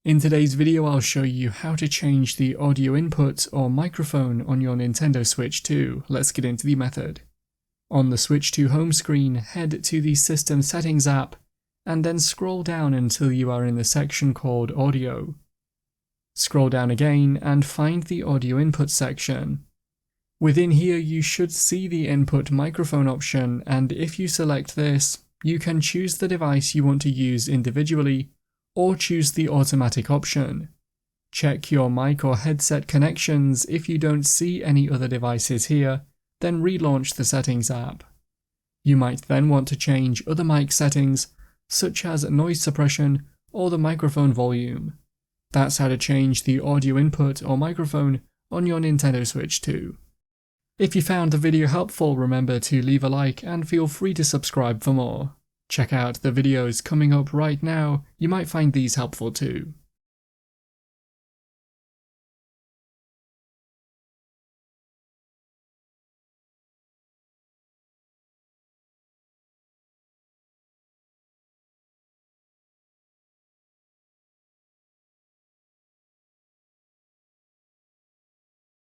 In today's video I'll show you how to change the audio input or microphone on your Nintendo Switch 2. Let's get into the method. On the Switch 2 home screen, head to the System Settings app and then scroll down until you are in the section called Audio. Scroll down again and find the Audio Input section. Within here you should see the Input Microphone option, and if you select this, you can choose the device you want to use individually or choose the automatic option. Check your mic or headset connections. If you don't see any other devices here, then relaunch the Settings app. You might then want to change other mic settings, such as noise suppression or the microphone volume. That's how to change the audio input or microphone on your Nintendo Switch 2. If you found the video helpful, remember to leave a like and feel free to subscribe for more. Check out the videos coming up right now, you might find these helpful too.